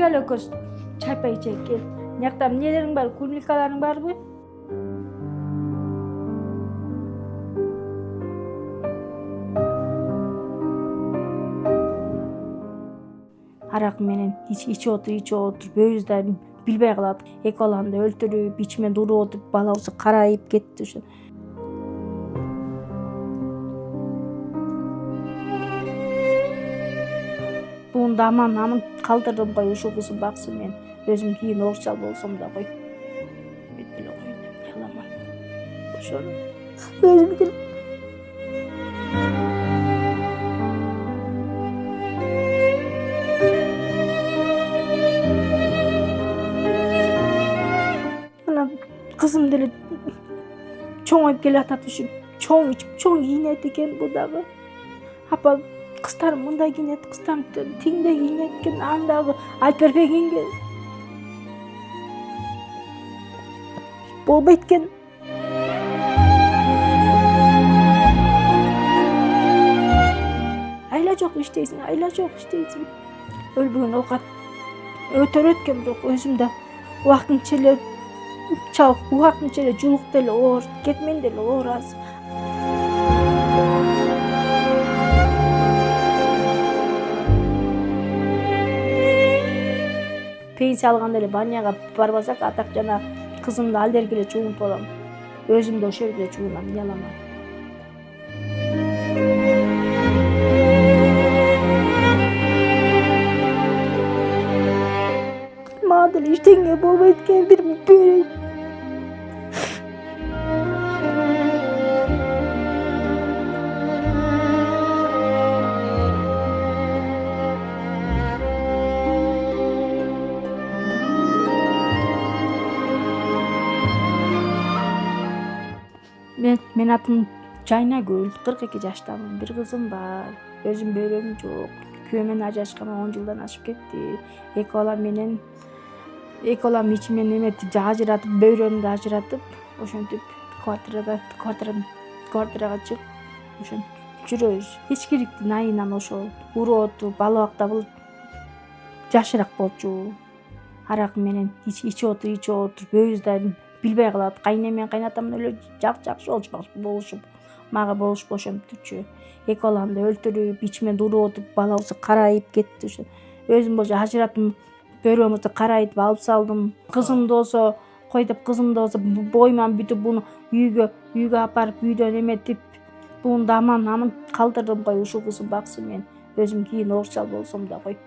эле көз чайпай ичейик кел. Мыякта эмнелериң бар, клубникаларың барбы? Арак менен ичип отуруп бөөбүздө билбей калат. Эки баламды өлтүрүп, ичимен уруп отуруп, балабыз карайып кетти ошо. Буунду аман калтырдым кой, ушул кызым баксын, мен өзүм кийин оорчал болсом да кой. Эметип эле коеюн деп ыяламан. Ошону өзүм деле анан кызым деле чоңоюп келатат ушул. Чоң ичип, чоң кийинет экен бу дагы. Апа, кыздарым мындай кийинет, кыздарым тигиндей кийинет экен. Аны дагы айтып бербегенге болбойт экен. Айла жок иштейсиң. Өлбөгөн оокат өтөрөт экен, бирок өзүм да убактынча эле жулук деле оор, кетмен деле оор азыр. Пенсия алганда эле баняга барбасак, атак жана кызымды ал жерге эле жуунуп алам. Өзүм да ошол жерге эле жуунам, уяламан. Мага деле эчтеке болбойт экен, бир бөлөйт. Мен атым Жайнагүл, 42 жаштамын. Бир кызым бар. Өзүм бөйрөгүм жок. Күйөөм менен ажырашканыма 10 жылдан ашып кетти. Эки балам ичимен эметип, ажыратып, бөйрөгүмдү ажыратып, ошентип квартирага чыгып, ошентип жүрөбүз. Ичкиликтин айынан ошол уруп отуруп, бала бактап жакшыраак болчу. Арак менен ичип отуруп, бөөбүздө билбей калат. Кайнем менен кайнатам эле жакшы болушуп, мага болушуп ошентчү. Эки баламды өлтүрүп, ичимен уруп отуруп, балабыз карайып кетти ошо. Өзүм болчу ажыраттым, бөйрөгүмдү карайтып алып салдым. Кызымды болсо, кой деп боюман бүтүп буну үйгө апарып, үйдөн эметип, буунду аман калтырдым кой, ушул кызым баксын, мен өзүм кийин оорчал болсом да кой.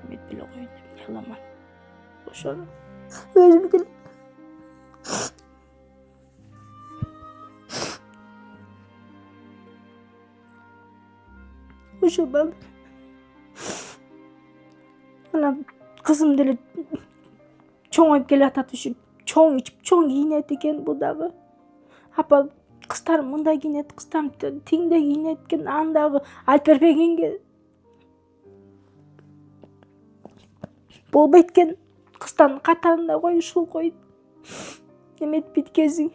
Эметип эле коеюн деп ыяламан. Ошону өзүм деле ошо бала. Анан кызым деле чоңоюп келатат ушул. Чоң ичип, чоң кийинет экен бу дагы. Апа, кыздарым мындай кийинет, кыздарым тигиндей кийинет экен. Аны дагы айтып бербегенге болбойт экен. Кыздардын катарында кой, ушул кой. Эметип биткесиң.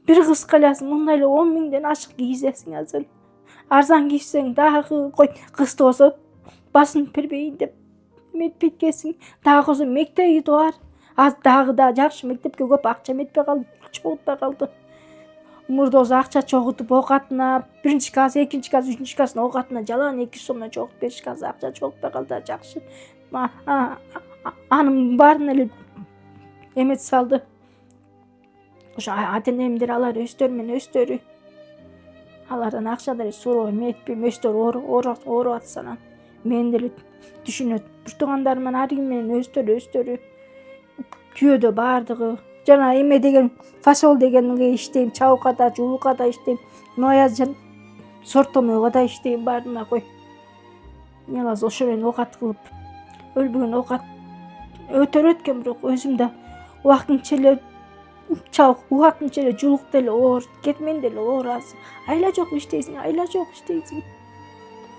Бир кыз кылясың, мындай эле 10 миңден ашык кийсесиң азыр. Арзан кийсең дагы кой, кызды болсо басынып бербейин деп эметип биткесиң. Дагы болсо мектеби бар. Дагы жакшы, мектепке көп акча эметпей калды, чогултпай калды. Мурда болсо акча чогултуп, оокатына 1-класс, 2-класс, 3-класстын оокатына жалаң 200 сомдон чогултуп беришкен, азыр акча чогултпай калды, жакшы. Анын баарын эле эметип салды. Ошо ата-энемдер алар өздөрү. Алардан акча деле суроо эметпейм, өздөрү ооруп атса анан. Мен деле түшүнөт. Бир туугандарым менен ар ким менен өздөрү. Күйөөдө баардыгы. Жана эме деген, фасол дегенге иштейм, чабукада, жуулукада иштейм. Ноя сортомойго да иштейм, баарына кой. Ялаз ошо менен оокат кылып, өлбөгөн оокат өтөрөт экен, бирок өзүм да убактынча эле жулук деле оор, кетмен деле оор азыр. Айла жок иштейсиң.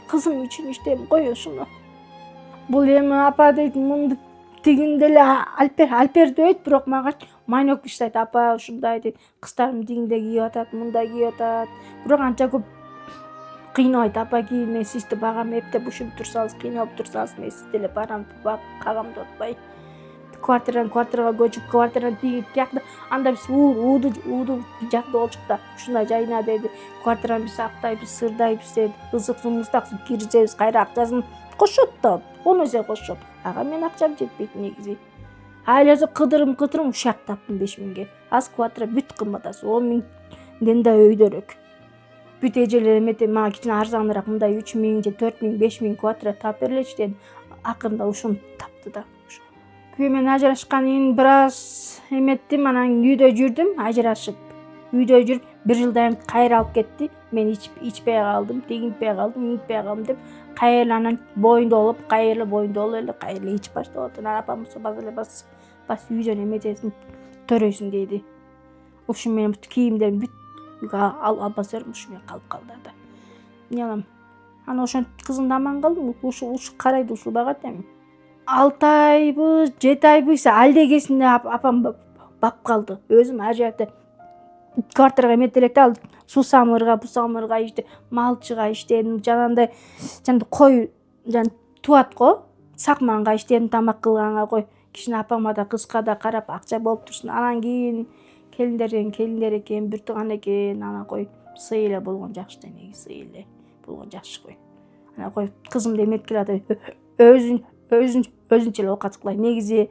Кызым үчүн иштейм, кой ушуну. Бул эми апа дейт, мынды тигинде эле Альпер дейт, бирок мага Манек иштейт. Апа ушундай дейт, кыздарым тигинде кийип атат, мындай кийип атат. Бирок анча көп кыйнабайт. Апа кийин мен сизди багам, эптеп ушинтип турсаңыз, кыйналып турсаңыз мен сизди эле барам, кагам деп атпайбы. Квартирага көчүп, квартиранын тиякта анда биз ууду жакта болчук да, ушундай жайына деди. Квартираны биз сактайбыз, сырдайбыз деди. Ызык сумубуз так киргизебиз, кайра акчасын кошот да, 10 эсе кошот. Ага мен акчам жетпейт негизи. Айласы кыдырым ушак таптым 5000ге. Аз квартира бүт кымбат, 10 000ден да өйдөрөөк. Бүт эжелер эмете мага кичине арзаныраак мындай 3000 же 4000, 5000 квартира тап берилечи деди. Акырында ушуну тапты да. Күйөөмөн ажырашканын бир аз эметтим, анан үйдө жүрдүм, ажырашып. Үйдө жүрүп 1 жылдан кайра алып кетти. Мен ичпей калдым, тегинтпей калдым, минтпей калдым деп кайра анан боюнда болуп, кайра ичип баштап атат. Апам болсо бас үйдөн эметесин төрөйсүн дейди. Ушу менен бүт кийимдерим бүт алба берип ушу менен калып калды да. Эмне кылам? Анан ошентип кызымды аман калдым. Ушу карайды, ушул багат эми. 6 айбы, 7 айбы алдегесинде апам бап калды. Өзүм ар жерде квартирага эмете элек да, сусамырга, бусамырга иште, малчыга иштедим. Жанагындай кой туат го, сакманга иштедим, тамак кылганга кой. Кичине апама да кызга да карап акча болуп турсун. Анан кийин келиндер экен, бир тууган экен. Анан кой сый эле болгон жакшы да, негизи сый эле болгон жакшы кой. Анан кой кызымды эметкиле атат. Өзүнчө эле оокат кылайт. Негизи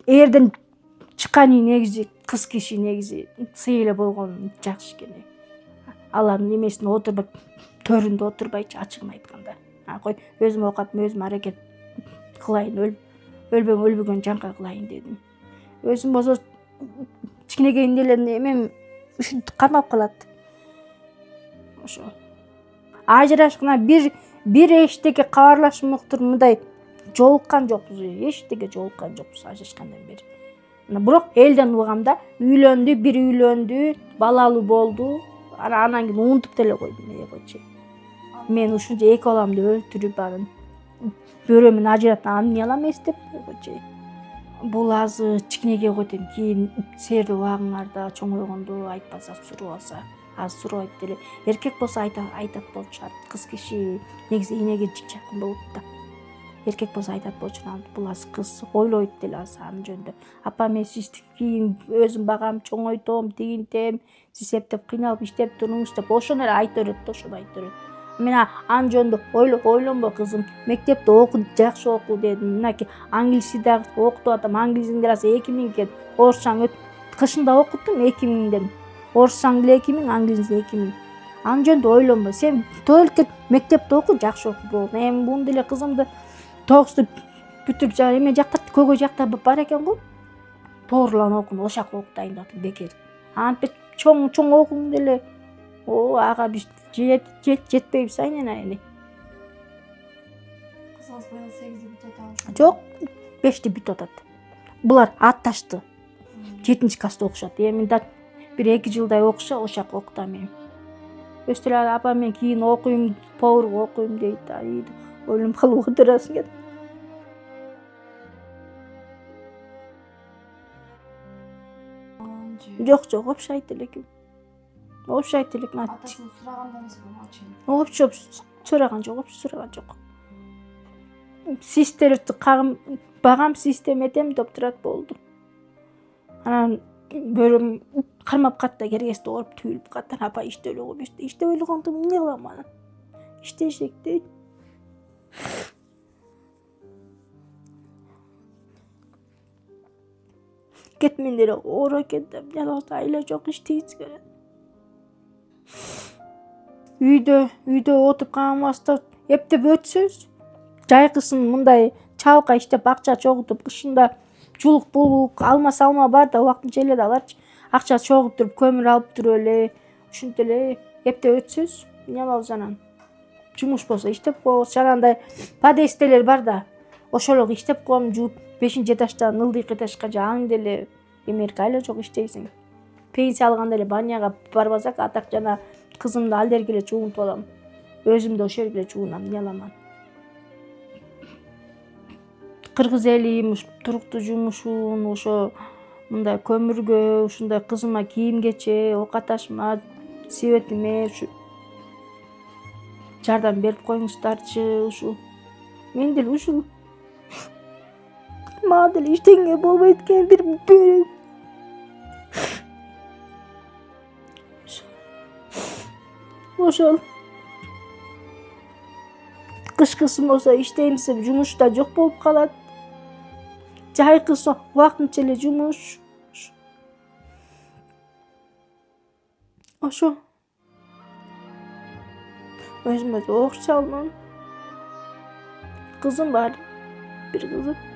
эрден чыккан негизи кыз киши негизи сый эле болгон жакшы экен. Алардын эмесинде отурбай, төрүндө отурбайчы, ачыгын айтканда. Кой өзүм оокатымды өзүм аракет кылайын, өлбөгөн жанга кылайын дедим. Өзүм болсо кичинекейин эле эмем ушинтип кармап калат. Ошо ажырашкандан бир эчтеке кабарлашмактыр мындай жолуккан жокпуз, эчтеке жолуккан жокпуз ажырашкандан бери. Бирок элден угам да, бир үйлөндү, балалуу болду. Анан кийин унутуп деле койдум койчу. Мен ушунча 2 баламды өлтүрүп, анан бирөө менен ажырап, аны эмне кылам эстеп койчу. Бул азы кичинекей го дейм. Кийин сээрде убагыңарда чоңойгондо айтпаса, сурабаса, аз сурабайт деле. Эркек болсо айтат болчу. Кыз киши негизи энеге жакын болот да. Эркек болсо айтат болчу. Бул аз кыз ойлойт деле аз анын жөнүндө. Апа мен сизди кийин өзүм багам, чоңойтом, тигинтем, сиз эптеп кыйналып иштеп туруңуз деп ошону эле айта берет да, ошону айта берет. Мен анын жөнүндө ойлонбо кызым, мектепте оку, жакшы оку дедим. Мынакей англисти дагы окутуп атам. Англистин кирасы 2000 экен. Орусчаны кышында окуттум 2000ден. Орусчаны деле 2000, англисин 2000. Анын жөнүндө ойлонбо. Сен только мектепте оку, жакшы оку болду. Эми муну деле кызымды 9-ту бүтүрүп эме жакта, көгөй жакта бар экен го. Тоорлан окун, ошак окутайын деп бекер. Антип чоң окуң деле. Ага биз жетпейбиз айнена. Кызыңыз быйыл 8-ти бүтүп атабы? Жок, 5-ти бүтүп атат. Булар атташты. 7-класста окушат. Эми да бир 2 жылдай окуша, ошак окутам эми. Өстүрө апа мен кийин окуйм, поварга окуйм дейт. Ойлонуп калып отурасың экен. Жок, окшойт элеким. Атасын сураганда эмеспи Вообще сураган жок. Систерди багам, систем этем деп турат болду. Анан бөрөм кармап катта кергесте ооруп түйүлүп каттан апа иштеп эле койбуш. Иштеп эле койгондо эмне кылам анан? Иштешек дейт. Кетмен деле оор экен деп, жалгыз айла жок, иштейбиз керек. Үйдө отуруп калбастан эптеп өтсөз, жайкысын мындай чабыкка иштеп акча чогултуп, кышында жулук алма бар да, убактынча эле да аларчы. Акча чогултуруп, көмүр алып туруп эле, ушинтип эле эптеп өтсөз, эмне кылабыз анан? Жумуш болсо иштеп коебуз. Жанагындай подъездтелер бар да, ошолорго иштеп коем, жууп 5-этаждан ылдыйкы этажга жаңы деле эмерке айла жок иштейсиң. Пенсия алганда эле баняга барбасак, атак жана кызымды ал жерге эле жуунтуп алам. Өзүм да ошол жерге эле жуунам, эмне кылам? Кыргыз эли туруктуу жумушун ошо мындай көмүргө, ушундай кызыма кийим кече, оокат ашма, себетиме жардам берип коюңуздарчы ушул. Мен деле ушул мага деле эчтеңе болбойт экен бир бөлүм. Ошол кышкысы болсо иштейм десем жумуш да жок болуп калат. Жайкысы убактынча эле жумуш. Ошо өзүмө окшалман. Кызым бар, бир кызым.